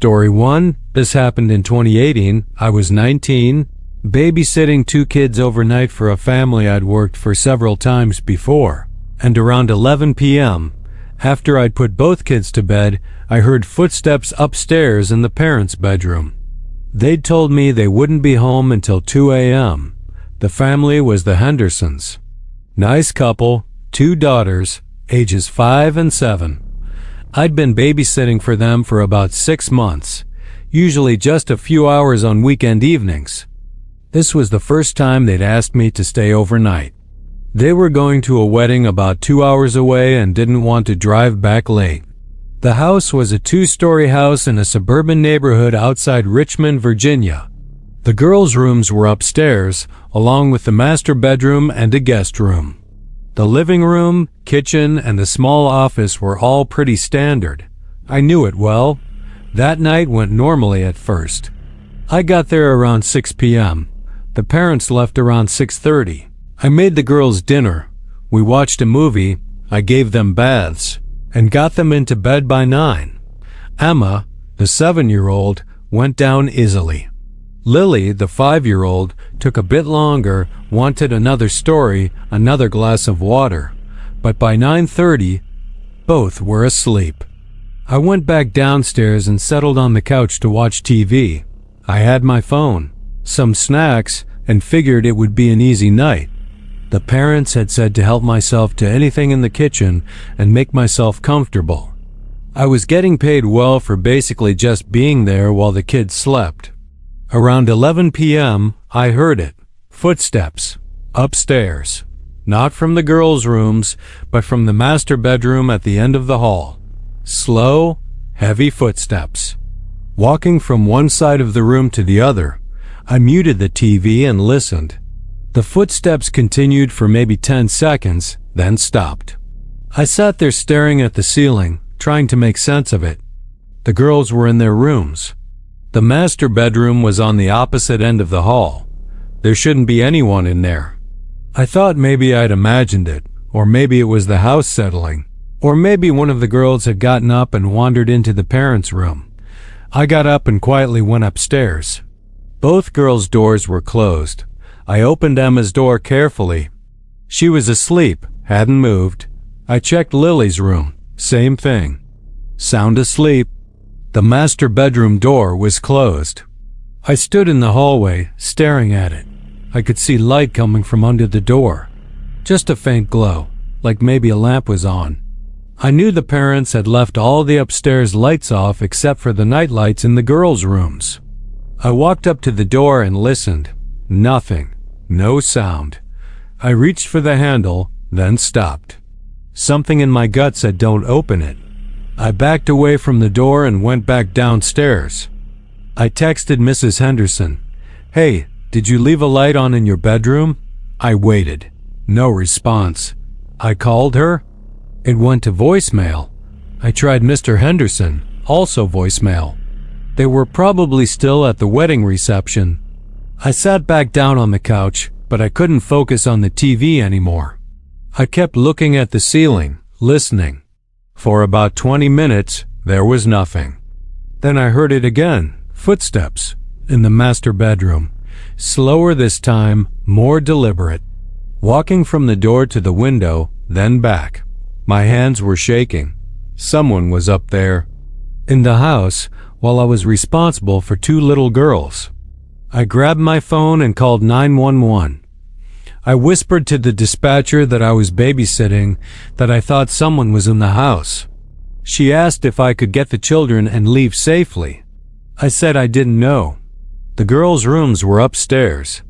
Story 1. This happened in 2018. I was 19, babysitting 2 kids overnight for a family I'd worked for several times before. And around 11 p.m., after I'd put both kids to bed, I heard footsteps upstairs in the parents' bedroom. They'd told me they wouldn't be home until 2 a.m. The family was the Hendersons. Nice couple, 2 daughters, ages 5 and 7. I'd been babysitting for them for about 6 months, usually just a few hours on weekend evenings. This was the first time they'd asked me to stay overnight. They were going to a wedding about 2 hours away and didn't want to drive back late. The house was a 2-story house in a suburban neighborhood outside Richmond, Virginia. The girls' rooms were upstairs, along with the master bedroom and a guest room. The living room, kitchen, and the small office were all pretty standard. I knew it well. That night went normally at first. I got there around 6 p.m. The parents left around 6:30. I made the girls dinner. We watched a movie. I gave them baths and got them into bed by 9. Emma, the 7-year-old, went down easily. Lily, the 5-year-old, took a bit longer, wanted another story, another glass of water. But by 9:30, both were asleep. I went back downstairs and settled on the couch to watch TV. I had my phone, some snacks, and figured it would be an easy night. The parents had said to help myself to anything in the kitchen and make myself comfortable. I was getting paid well for basically just being there while the kids slept. Around 11 p.m., I heard it. Footsteps. Upstairs. Not from the girls' rooms, but from the master bedroom at the end of the hall. Slow, heavy footsteps. Walking from one side of the room to the other, I muted the TV and listened. The footsteps continued for maybe 10 seconds, then stopped. I sat there staring at the ceiling, trying to make sense of it. The girls were in their rooms. The master bedroom was on the opposite end of the hall. There shouldn't be anyone in there. I thought maybe I'd imagined it, or maybe it was the house settling, or maybe one of the girls had gotten up and wandered into the parents' room. I got up and quietly went upstairs. Both girls' doors were closed. I opened Emma's door carefully. She was asleep, hadn't moved. I checked Lily's room. Same thing. Sound asleep. The master bedroom door was closed. I stood in the hallway, staring at it. I could see light coming from under the door. Just a faint glow, like maybe a lamp was on. I knew the parents had left all the upstairs lights off except for the night lights in the girls' rooms. I walked up to the door and listened. Nothing. No sound. I reached for the handle, then stopped. Something in my gut said don't open it. I backed away from the door and went back downstairs. I texted Mrs. Henderson. Hey, did you leave a light on in your bedroom? I waited. No response. I called her. It went to voicemail. I tried Mr. Henderson, also voicemail. They were probably still at the wedding reception. I sat back down on the couch, but I couldn't focus on the TV anymore. I kept looking at the ceiling, listening. For about 20 minutes, there was nothing. Then I heard it again, footsteps, in the master bedroom. Slower this time, more deliberate. Walking from the door to the window, then back. My hands were shaking. Someone was up there. In the house, while I was responsible for 2 little girls. I grabbed my phone and called 911. I whispered to the dispatcher that I was babysitting, that I thought someone was in the house. She asked if I could get the children and leave safely. I said I didn't know. The girls' rooms were upstairs.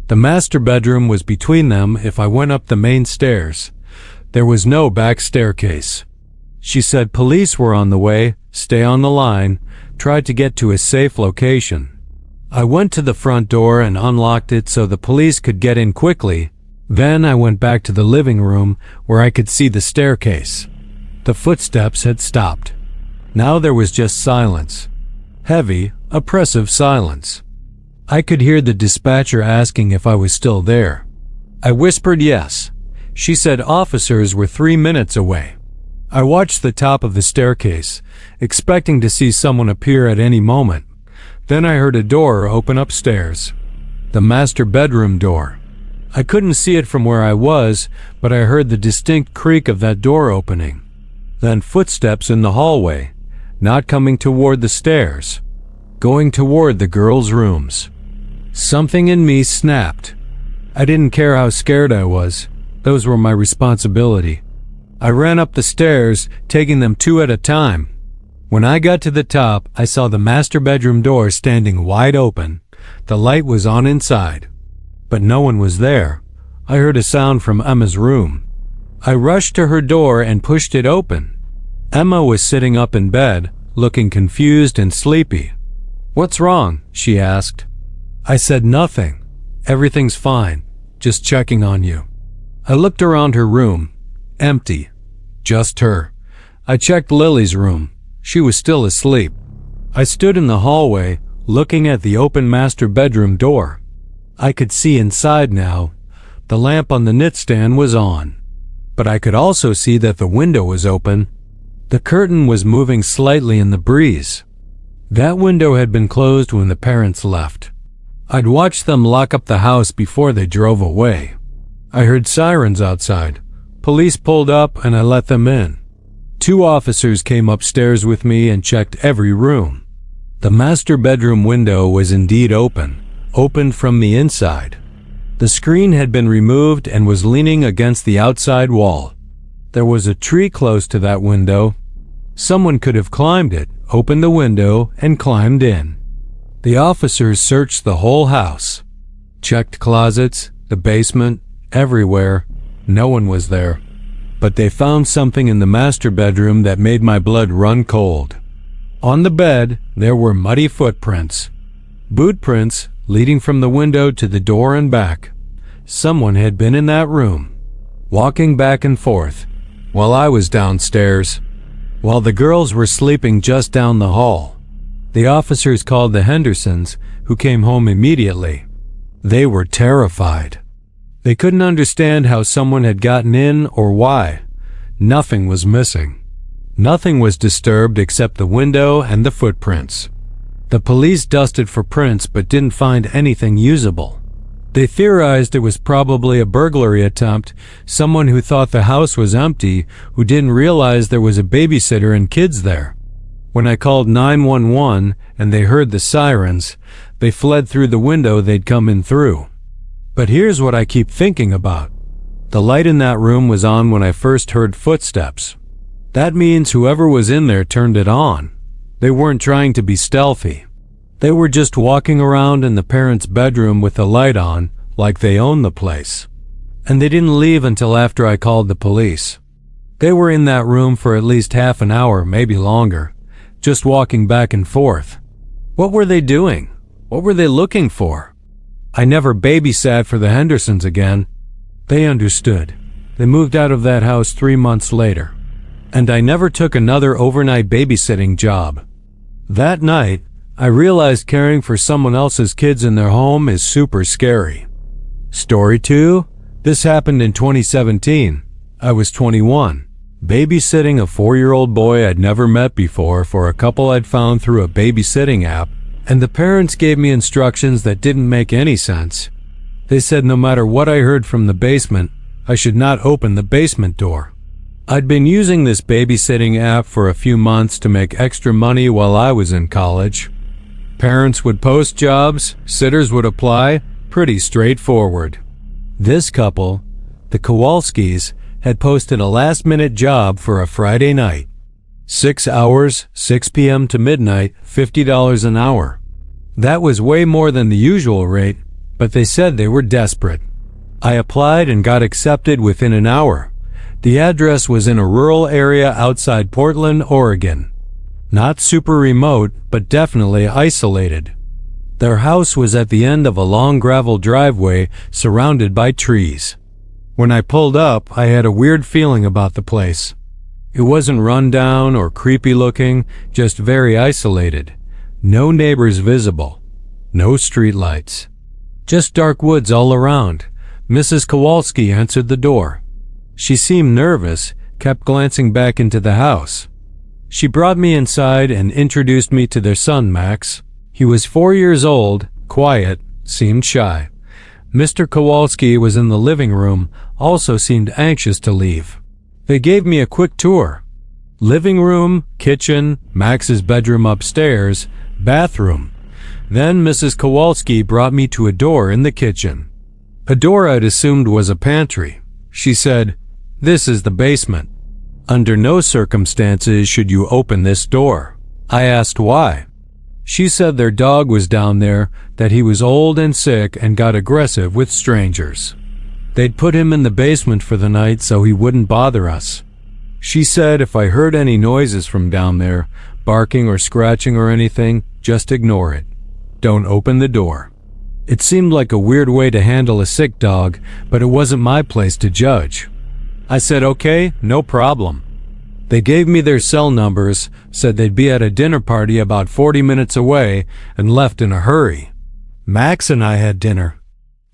The master bedroom was between them if I went up the main stairs. There was no back staircase. She said police were on the way, stay on the line, tried to get to a safe location. I went to the front door and unlocked it so the police could get in quickly. Then I went back to the living room where I could see the staircase. The footsteps had stopped. Now there was just silence. Heavy, oppressive silence. I could hear the dispatcher asking if I was still there. I whispered yes. She said officers were 3 minutes away. I watched the top of the staircase, expecting to see someone appear at any moment. Then I heard a door open upstairs. The master bedroom door. I couldn't see it from where I was, but I heard the distinct creak of that door opening. Then footsteps in the hallway, not coming toward the stairs, going toward the girls' rooms. Something in me snapped. I didn't care how scared I was. Those were my responsibility. I ran up the stairs, taking them two at a time. When I got to the top, I saw the master bedroom door standing wide open. The light was on inside, but no one was there. I heard a sound from Emma's room. I rushed to her door and pushed it open. Emma was sitting up in bed, looking confused and sleepy. "What's wrong?" she asked. I said nothing. "Everything's fine. Just checking on you." I looked around her room. Empty. Just her. I checked Lily's room. She was still asleep. I stood in the hallway, looking at the open master bedroom door. I could see inside now. The lamp on the nightstand was on. But I could also see that the window was open. The curtain was moving slightly in the breeze. That window had been closed when the parents left. I'd watched them lock up the house before they drove away. I heard sirens outside. Police pulled up and I let them in. 2 officers came upstairs with me and checked every room. The master bedroom window was indeed opened from the inside. The screen had been removed and was leaning against the outside wall. There was a tree close to that window. Someone could have climbed it, opened the window, and climbed in. The officers searched the whole house. Checked closets, the basement, everywhere. No one was there. But they found something in the master bedroom that made my blood run cold. On the bed, there were muddy footprints. Boot prints leading from the window to the door and back. Someone had been in that room, walking back and forth, while I was downstairs, while the girls were sleeping just down the hall. The officers called the Hendersons, who came home immediately. They were terrified. They couldn't understand how someone had gotten in or why. Nothing was missing. Nothing was disturbed except the window and the footprints. The police dusted for prints but didn't find anything usable. They theorized it was probably a burglary attempt, someone who thought the house was empty, who didn't realize there was a babysitter and kids there. When I called 911 and they heard the sirens, they fled through the window they'd come in through. But here's what I keep thinking about. The light in that room was on when I first heard footsteps. That means whoever was in there turned it on. They weren't trying to be stealthy. They were just walking around in the parents' bedroom with the light on, like they owned the place. And they didn't leave until after I called the police. They were in that room for at least half an hour, maybe longer, just walking back and forth. What were they doing? What were they looking for? I never babysat for the Hendersons again. They understood. They moved out of that house 3 months later. And I never took another overnight babysitting job. That night, I realized caring for someone else's kids in their home is super scary. Story 2. This happened in 2017. I was 21, babysitting a 4-year-old boy I'd never met before for a couple I'd found through a babysitting app, and the parents gave me instructions that didn't make any sense. They said no matter what I heard from the basement, I should not open the basement door. I'd been using this babysitting app for a few months to make extra money while I was in college. Parents would post jobs, sitters would apply, pretty straightforward. This couple, the Kowalskis, had posted a last-minute job for a Friday night. 6 hours, 6 p.m. to midnight, $50 an hour. That was way more than the usual rate, but they said they were desperate. I applied and got accepted within an hour. The address was in a rural area outside Portland, Oregon. Not super remote, but definitely isolated. Their house was at the end of a long gravel driveway surrounded by trees. When I pulled up, I had a weird feeling about the place. It wasn't run down or creepy looking, just very isolated. No neighbors visible. No streetlights. Just dark woods all around. Mrs. Kowalski answered the door. She seemed nervous, kept glancing back into the house. She brought me inside and introduced me to their son, Max. He was 4 years old, quiet, seemed shy. Mr. Kowalski was in the living room, also seemed anxious to leave. They gave me a quick tour. Living room, kitchen, Max's bedroom upstairs, bathroom. Then Mrs. Kowalski brought me to a door in the kitchen. A door I'd assumed was a pantry. She said, "This is the basement. Under no circumstances should you open this door." I asked why. She said their dog was down there, that he was old and sick and got aggressive with strangers. They'd put him in the basement for the night so he wouldn't bother us. She said if I heard any noises from down there, barking or scratching or anything, just ignore it. Don't open the door. It seemed like a weird way to handle a sick dog, but it wasn't my place to judge. I said, okay, no problem. They gave me their cell numbers, said they'd be at a dinner party about 40 minutes away, and left in a hurry. Max and I had dinner.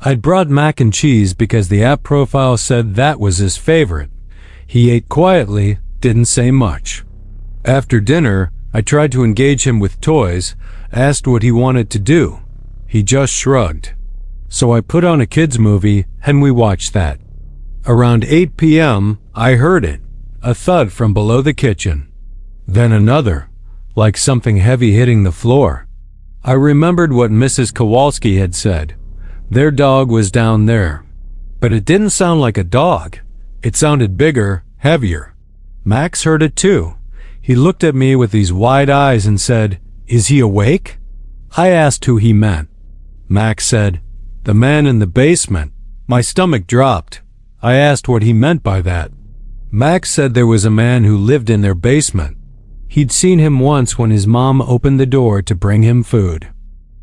I'd brought mac and cheese because the app profile said that was his favorite. He ate quietly, didn't say much. After dinner, I tried to engage him with toys, asked what he wanted to do. He just shrugged. So I put on a kids' movie, and we watched that. Around 8 p.m., I heard it, a thud from below the kitchen. Then another, like something heavy hitting the floor. I remembered what Mrs. Kowalski had said. Their dog was down there. But it didn't sound like a dog. It sounded bigger, heavier. Max heard it too. He looked at me with these wide eyes and said, "Is he awake?" I asked who he meant. Max said, "The man in the basement." My stomach dropped. I asked what he meant by that. Max said there was a man who lived in their basement. He'd seen him once when his mom opened the door to bring him food.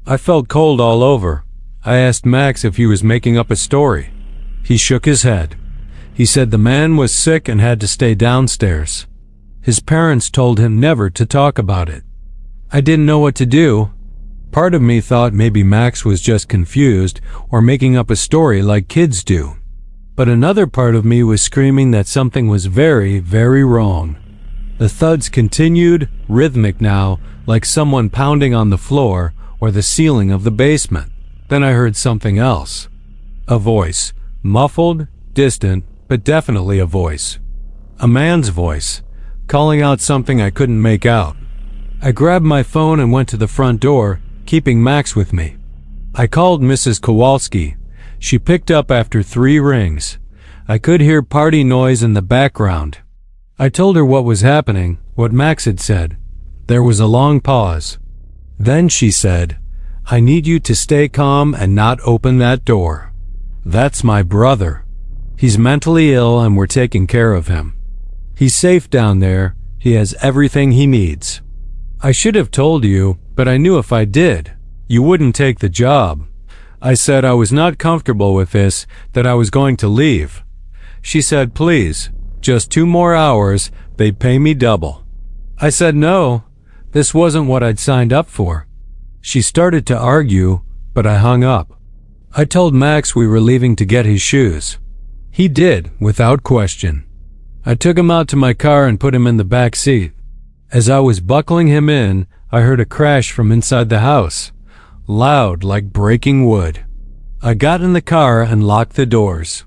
I felt cold all over. I asked Max if he was making up a story. He shook his head. He said the man was sick and had to stay downstairs. His parents told him never to talk about it. I didn't know what to do. Part of me thought maybe Max was just confused or making up a story like kids do. But another part of me was screaming that something was very, very wrong. The thuds continued, rhythmic now, like someone pounding on the floor or the ceiling of the basement. Then I heard something else. A voice, muffled, distant, but definitely a voice. A man's voice, calling out something I couldn't make out. I grabbed my phone and went to the front door, keeping Max with me. I called Mrs. Kowalski. She picked up after 3 rings. I could hear party noise in the background. I told her what was happening, what Max had said. There was a long pause. Then she said, "I need you to stay calm and not open that door. That's my brother. He's mentally ill and we're taking care of him. He's safe down there. He has everything he needs." I should have told you, but I knew if I did, you wouldn't take the job. I said I was not comfortable with this, that I was going to leave. She said, "Please, just 2 more hours, they'd pay me double." I said no, this wasn't what I'd signed up for. She started to argue, but I hung up. I told Max we were leaving to get his shoes. He did, without question. I took him out to my car and put him in the back seat. As I was buckling him in, I heard a crash from inside the house. Loud, like breaking wood. I got in the car and locked the doors.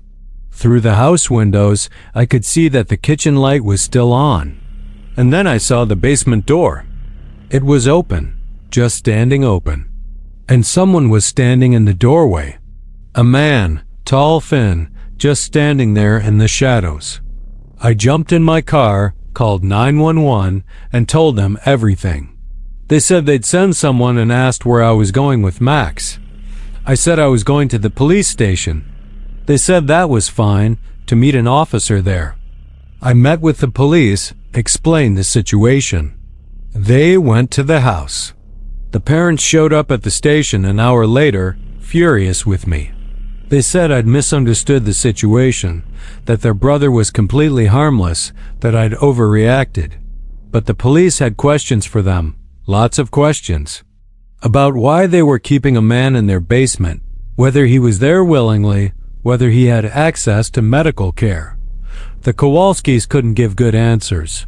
Through the house windows, I could see that the kitchen light was still on. And then I saw the basement door. It was open, just standing open. And someone was standing in the doorway. A man, tall, thin, just standing there in the shadows. I jumped in my car, called 911, and told them everything. They said they'd send someone and asked where I was going with Max. I said I was going to the police station. They said that was fine, to meet an officer there. I met with the police, explained the situation. They went to the house. The parents showed up at the station an hour later, furious with me. They said I'd misunderstood the situation, that their brother was completely harmless, that I'd overreacted. But the police had questions for them. Lots of questions. About why they were keeping a man in their basement, whether he was there willingly, whether he had access to medical care. The Kowalskis couldn't give good answers.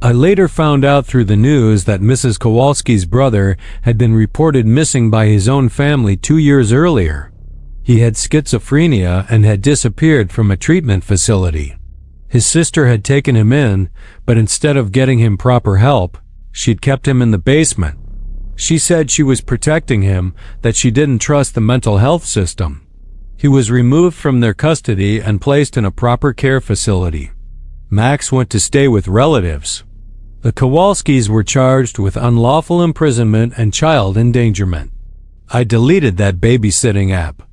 I later found out through the news that Mrs. Kowalski's brother had been reported missing by his own family 2 years earlier. He had schizophrenia and had disappeared from a treatment facility. His sister had taken him in, but instead of getting him proper help, she'd kept him in the basement. She said she was protecting him, that she didn't trust the mental health system. He was removed from their custody and placed in a proper care facility. Max went to stay with relatives. The Kowalskis were charged with unlawful imprisonment and child endangerment. I deleted that babysitting app.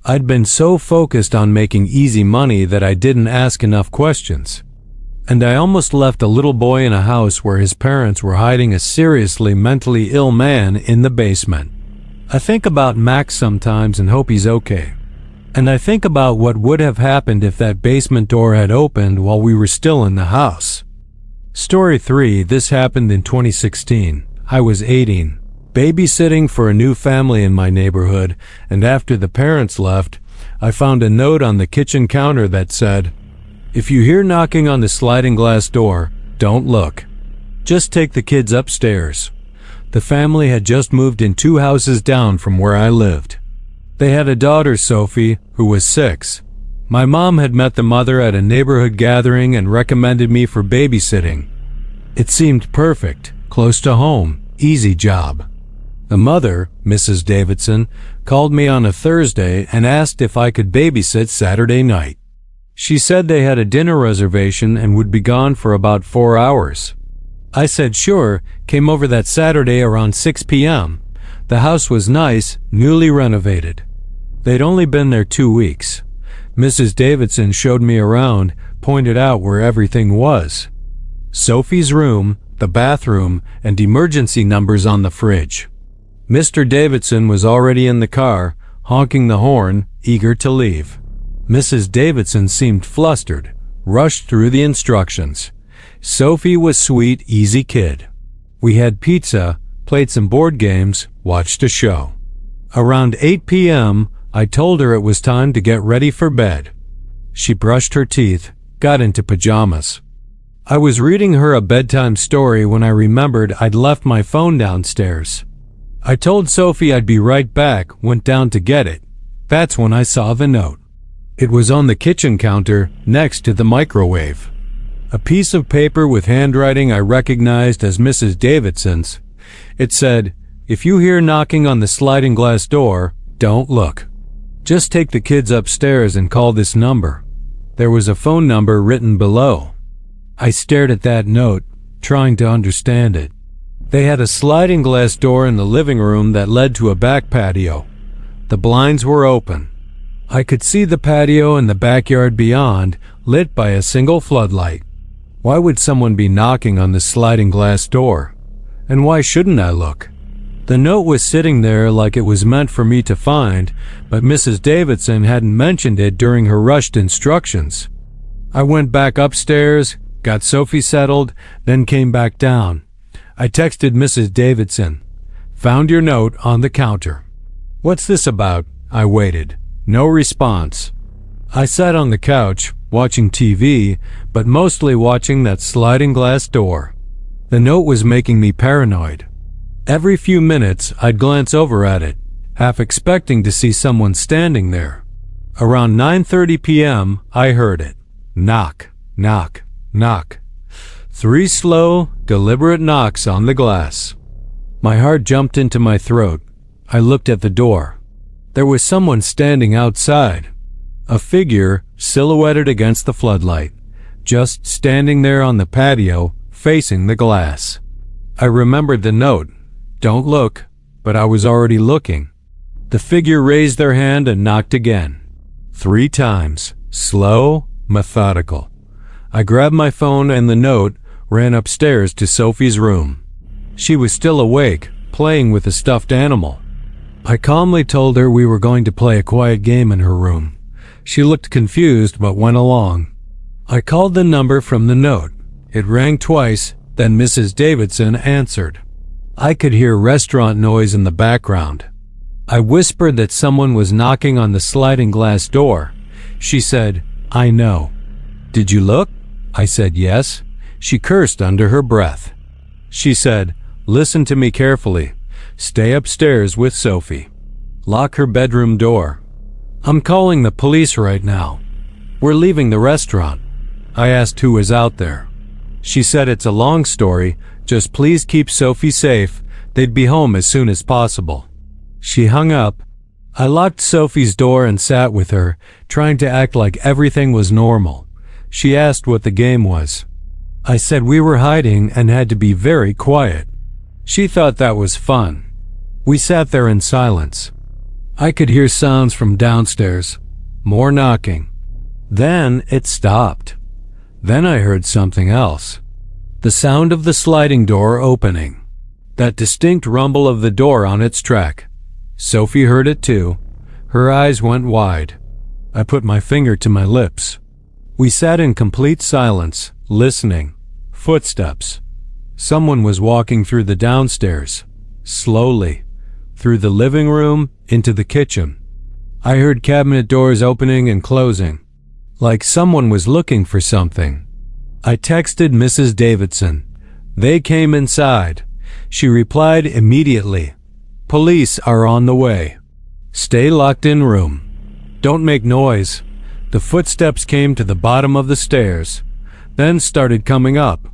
I'd been so focused on making easy money that I didn't ask enough questions. And I almost left a little boy in a house where his parents were hiding a seriously mentally ill man in the basement. I think about Max sometimes and hope he's okay. And I think about what would have happened if that basement door had opened while we were still in the house. Story 3. This happened in 2016. I was 18, babysitting for a new family in my neighborhood, and after the parents left, I found a note on the kitchen counter that said, "If you hear knocking on the sliding glass door, don't look. Just take the kids upstairs." The family had just moved in 2 houses down from where I lived. They had a daughter, Sophie, who was 6. My mom had met the mother at a neighborhood gathering and recommended me for babysitting. It seemed perfect, close to home, easy job. The mother, Mrs. Davidson, called me on a Thursday and asked if I could babysit Saturday night. She said they had a dinner reservation and would be gone for about 4 hours. I said sure, came over that Saturday around 6 p.m. The house was nice, newly renovated. They'd only been there 2 weeks. Mrs. Davidson showed me around, pointed out where everything was. Sophie's room, the bathroom, and emergency numbers on the fridge. Mr. Davidson was already in the car, honking the horn, eager to leave. Mrs. Davidson seemed flustered, rushed through the instructions. Sophie was sweet, easy kid. We had pizza, played some board games, watched a show. Around 8 p.m., I told her it was time to get ready for bed. She brushed her teeth, got into pajamas. I was reading her a bedtime story when I remembered I'd left my phone downstairs. I told Sophie I'd be right back, went down to get it. That's when I saw the note. It was on the kitchen counter, next to the microwave. A piece of paper with handwriting I recognized as Mrs. Davidson's. It said, "If you hear knocking on the sliding glass door, don't look. Just take the kids upstairs and call this number." There was a phone number written below. I stared at that note, trying to understand it. They had a sliding glass door in the living room that led to a back patio. The blinds were open. I could see the patio and the backyard beyond, lit by a single floodlight. Why would someone be knocking on the sliding glass door? And why shouldn't I look? The note was sitting there like it was meant for me to find, but Mrs. Davidson hadn't mentioned it during her rushed instructions. I went back upstairs, got Sophie settled, then came back down. I texted Mrs. Davidson. "Found your note on the counter." "What's this about?" I waited. No response. I sat on the couch, watching TV, but mostly watching that sliding glass door. The note was making me paranoid. Every few minutes, I'd glance over at it, half expecting to see someone standing there. Around 9:30 p.m., I heard it. Knock, knock, knock. 3 slow, deliberate knocks on the glass. My heart jumped into my throat. I looked at the door. There was someone standing outside. A figure silhouetted against the floodlight, just standing there on the patio, facing the glass. I remembered the note. Don't look, but I was already looking. The figure raised their hand and knocked again. 3 times, slow, methodical. I grabbed my phone and the note, ran upstairs to Sophie's room. She was still awake, playing with a stuffed animal. I calmly told her we were going to play a quiet game in her room. She looked confused but went along. I called the number from the note. It rang twice, then Mrs. Davidson answered. I could hear restaurant noise in the background. I whispered that someone was knocking on the sliding glass door. She said, "I know." "Did you look?" I said yes. She cursed under her breath. She said, "Listen to me carefully. Stay upstairs with Sophie. Lock her bedroom door. I'm calling the police right now. We're leaving the restaurant." I asked who was out there. She said it's a long story, just please keep Sophie safe. They'd be home as soon as possible. She hung up. I locked Sophie's door and sat with her, trying to act like everything was normal. She asked what the game was. I said we were hiding and had to be very quiet. She thought that was fun. We sat there in silence. I could hear sounds from downstairs. More knocking. Then it stopped. Then I heard something else. The sound of the sliding door opening. That distinct rumble of the door on its track. Sophie heard it too. Her eyes went wide. I put my finger to my lips. We sat in complete silence, listening. Footsteps. Someone was walking through the downstairs. Slowly. Through the living room, into the kitchen. I heard cabinet doors opening and closing. Like someone was looking for something. I texted Mrs. Davidson. They came inside. She replied immediately. "Police are on the way. Stay locked in room. Don't make noise." The footsteps came to the bottom of the stairs, then started coming up.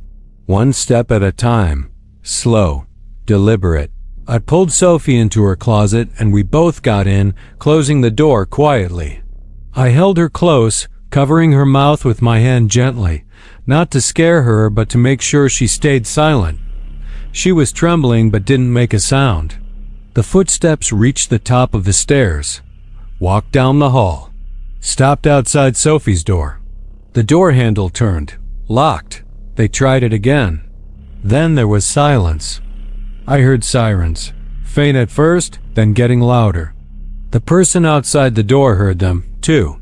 One step at a time. Slow. Deliberate. I pulled Sophie into her closet and we both got in, closing the door quietly. I held her close, covering her mouth with my hand gently, not to scare her but to make sure she stayed silent. She was trembling but didn't make a sound. The footsteps reached the top of the stairs, walked down the hall, stopped outside Sophie's door. The door handle turned, locked. They tried it again. Then there was silence. I heard sirens, faint at first, then getting louder. The person outside the door heard them, too.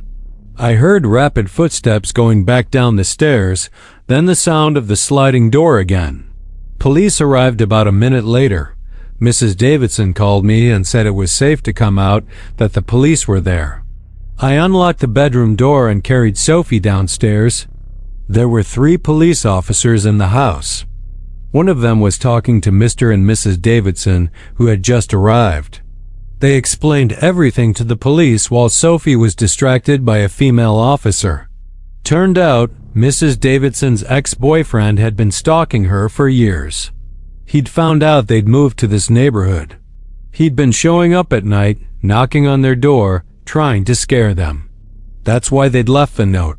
I heard rapid footsteps going back down the stairs, then the sound of the sliding door again. Police arrived about a minute later. Mrs. Davidson called me and said it was safe to come out, that the police were there. I unlocked the bedroom door and carried Sophie downstairs. There were 3 police officers in the house. One of them was talking to Mr. and Mrs. Davidson, who had just arrived. They explained everything to the police while Sophie was distracted by a female officer. Turned out, Mrs. Davidson's ex-boyfriend had been stalking her for years. He'd found out they'd moved to this neighborhood. He'd been showing up at night, knocking on their door, trying to scare them. That's why they'd left the note.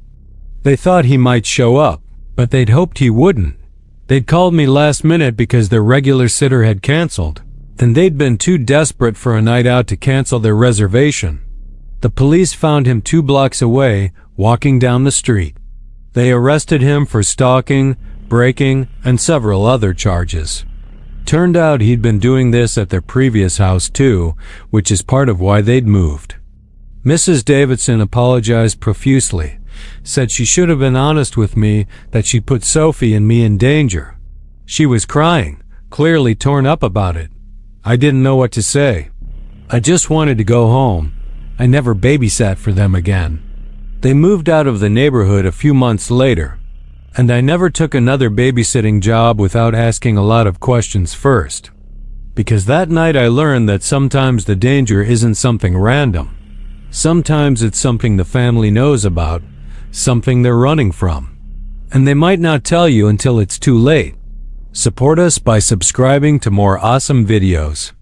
They thought he might show up, but they'd hoped he wouldn't. They'd called me last minute because their regular sitter had canceled, and they'd been too desperate for a night out to cancel their reservation. The police found him 2 blocks away, walking down the street. They arrested him for stalking, breaking, and several other charges. Turned out he'd been doing this at their previous house too, which is part of why they'd moved. Mrs. Davidson apologized profusely, said she should have been honest with me, that she'd put Sophie and me in danger. She was crying, clearly torn up about it. I didn't know what to say. I just wanted to go home. I never babysat for them again. They moved out of the neighborhood a few months later, and I never took another babysitting job without asking a lot of questions first. Because that night I learned that sometimes the danger isn't something random. Sometimes it's something the family knows about, something they're running from. And they might not tell you until it's too late. Support us by subscribing to more awesome videos.